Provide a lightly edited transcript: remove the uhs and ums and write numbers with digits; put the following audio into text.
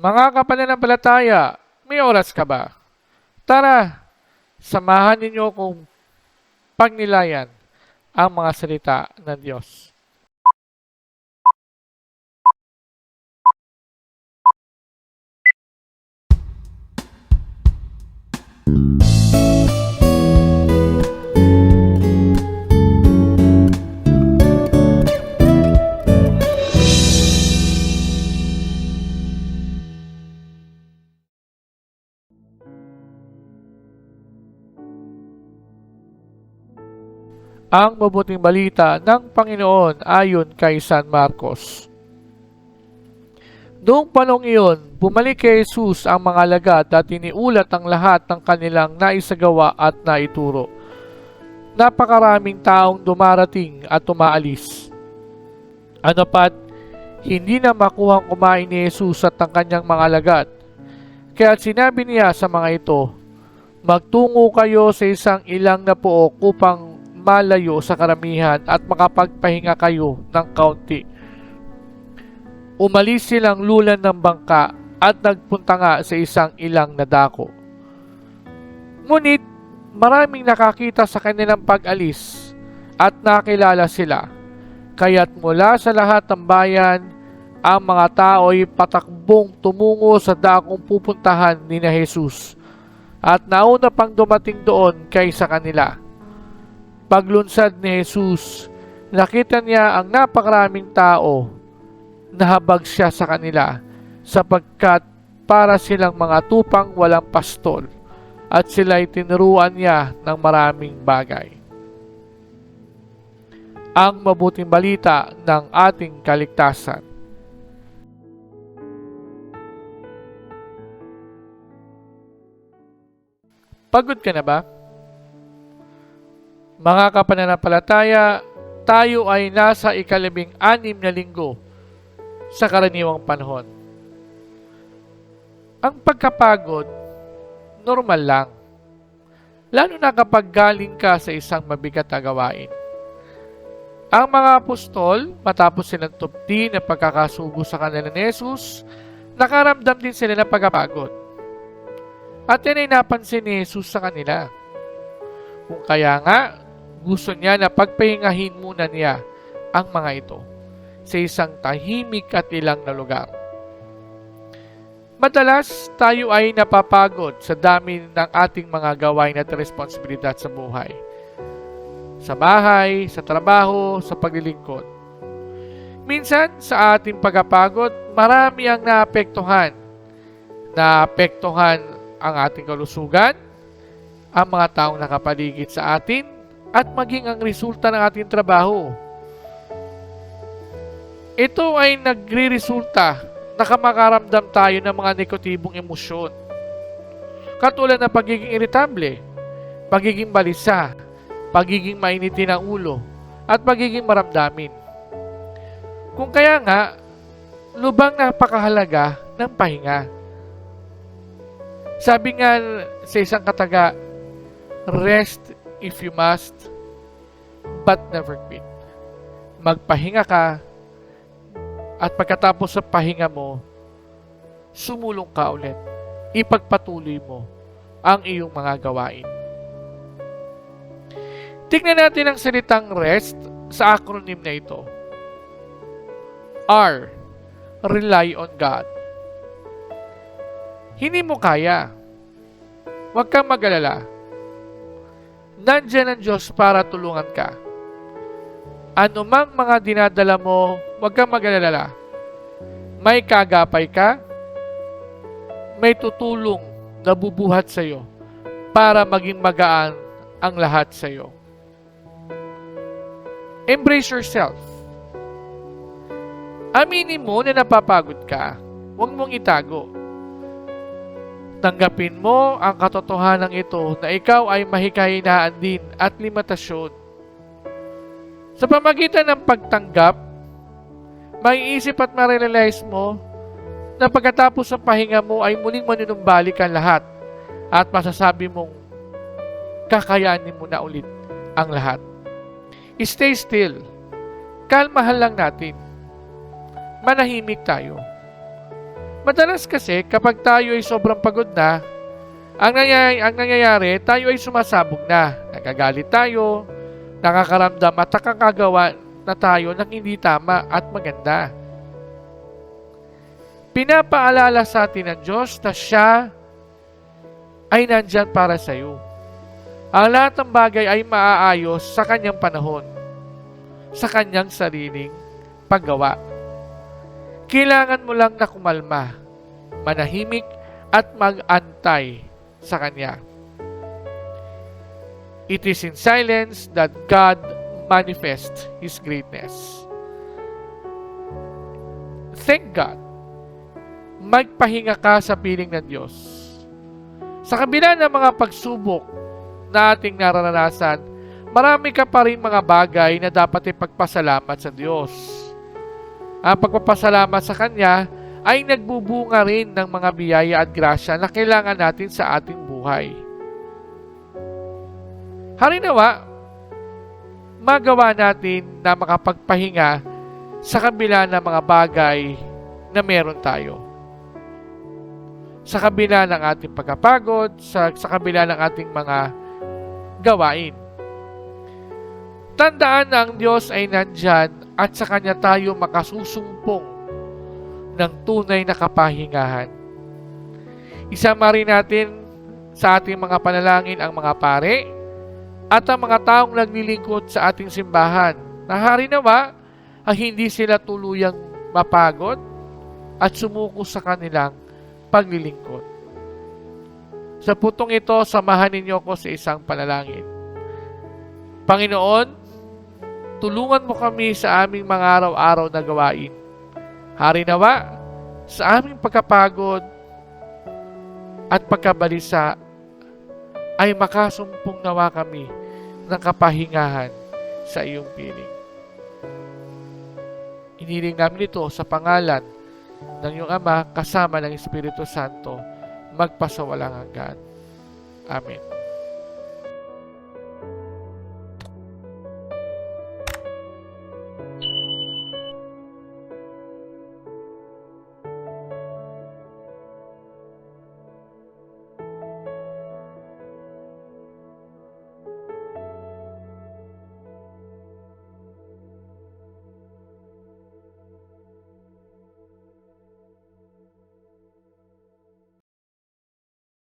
Mga kapananampalataya, may oras ka ba? Tara, samahan ninyo kong pagnilayan ang mga salita ng Diyos. Ang mabuting balita ng Panginoon ayon kay San Marcos. Noong panong iyon, bumalik kay Jesus ang mga alagad at iniulat ang lahat ng kanilang naisagawa at naituro. Napakaraming taong dumarating at umaalis. Ano pat, hindi na makuhang kumain ni Jesus at ang kanyang mga alagad. Kaya sinabi niya sa mga ito, magtungo kayo sa isang ilang na puok upang malayo sa karamihan at makapagpahinga kayo ng kaunti. Umalis silang lulan ng bangka at nagpunta nga sa isang ilang na dako. Ngunit maraming nakakita sa kanilang pag-alis at nakilala sila. Kaya't mula sa lahat ng bayan, ang mga tao ay patakbong tumungo sa dakong pupuntahan ni na Jesus at nauna pang dumating doon kaysa kanila. Paglunsad ni Jesus, nakita niya ang napakaraming tao, nahabag siya sa kanila sapagkat para silang mga tupang walang pastol at sila'y tinuruan niya ng maraming bagay. Ang mabuting balita ng ating kaligtasan. Pagod ka na ba? Mga kapananampalataya, tayo ay nasa ika-16 na linggo sa karaniwang panahon. Ang pagkapagod, normal lang. Lalo na kapag galing ka sa isang mabigat na gawain. Ang mga apostol, matapos silang tupdi na pagkakasugo sa kanila ni Jesus, nakaramdam din sila ng pagkapagod. At yan ay napansin ni Jesus sa kanila. Kung kaya nga, gusto niya na pagpahingahin muna niya ang mga ito sa isang tahimik at ilang na lugar. Madalas tayo ay napapagod sa dami ng ating mga gawain at responsibilidad sa buhay. Sa bahay, sa trabaho, sa paglilingkod. Minsan sa ating pagkapagod, marami ang naapektuhan. Naapektuhan ang ating kalusugan, ang mga taong nakapaligid sa atin, at maging ang resulta ng ating trabaho. Ito ay nagre-resulta na makaramdam tayo ng mga negatibong emosyon. Katulad ng pagiging iritable, pagiging balisa, pagiging mainitin ang ulo, at pagiging maramdamin. Kung kaya nga, lubang napakahalaga ng pahinga. Sabi nga sa isang kataga, rest if you must, but never quit. Magpahinga ka, at pagkatapos sa pahinga mo, sumulong ka ulit. Ipagpatuloy mo ang iyong mga gawain. Tingnan natin ang salitang rest sa acronym na ito. R. Rely on God. Hindi mo kaya. Huwag kang mag-alala. Nandiyan ang Diyos para tulungan ka. Ano mang mga dinadala mo, huwag kang mag-alala. May kagapay ka, may tutulong na bubuhat sa iyo para maging magaan ang lahat sa iyo. Embrace yourself. Aminin mo na napapagod ka. Huwag mong itago. Tanggapin mo ang katotohanan ito na ikaw ay mahikahinaan din at limitasyon. Sa pamagitan ng pagtanggap, maiisip at ma-realize mo na pagkatapos ng pahinga mo ay muling manunumbalik ang lahat at masasabi mong kakayanin mo na ulit ang lahat. Stay still. Kalmahan lang natin. Manahimik tayo. Madalas kasi kapag tayo ay sobrang pagod na, ang nangyayari, tayo ay sumasabog na. Nagagalit tayo, nakakaramdam at nakakagawa na tayo ng hindi tama at maganda. Pinapaalala sa atin ng Diyos na siya ay nandyan para sa iyo. Ang lahat ng bagay ay maaayos sa kanyang panahon, sa kanyang sariling paggawa. Kailangan mo lang na kumalma, manahimik at mag-antay sa kanya. It is in silence that God manifests His greatness. Thank God. Magpahinga ka sa piling ng Diyos. Sa kabila ng mga pagsubok na ating nararanasan, marami ka pa rin mga bagay na dapat ipagpasalamat sa Diyos. Ang pagpapasalamat sa Kanya ay nagbubunga rin ng mga biyaya at grasya na kailangan natin sa ating buhay. Harinawa, magawa natin na makapagpahinga sa kabila ng mga bagay na meron tayo. Sa kabila ng ating pagkapagod, sa kabila ng ating mga gawain. Tandaan na ang Diyos ay nandyan at sa Kanya tayo makasusumpong ng tunay na kapahingahan. Isama rin natin sa ating mga panalangin ang mga pare at ang mga taong naglilingkod sa ating simbahan na harinawa ay hindi sila tuluyang mapagod at sumuko sa kanilang paglilingkod. Sa putong ito, samahan ninyo ko sa isang panalangin. Panginoon, tulungan mo kami sa aming mga araw-araw na gawain. Harinawa, sa aming pagkapagod at pagkabalisa ay makasumpong nawa kami ng kapahingahan sa iyong piling. Iniling namin ito sa pangalan ng iyong Ama kasama ng Espiritu Santo magpasawalang hanggan. Amen.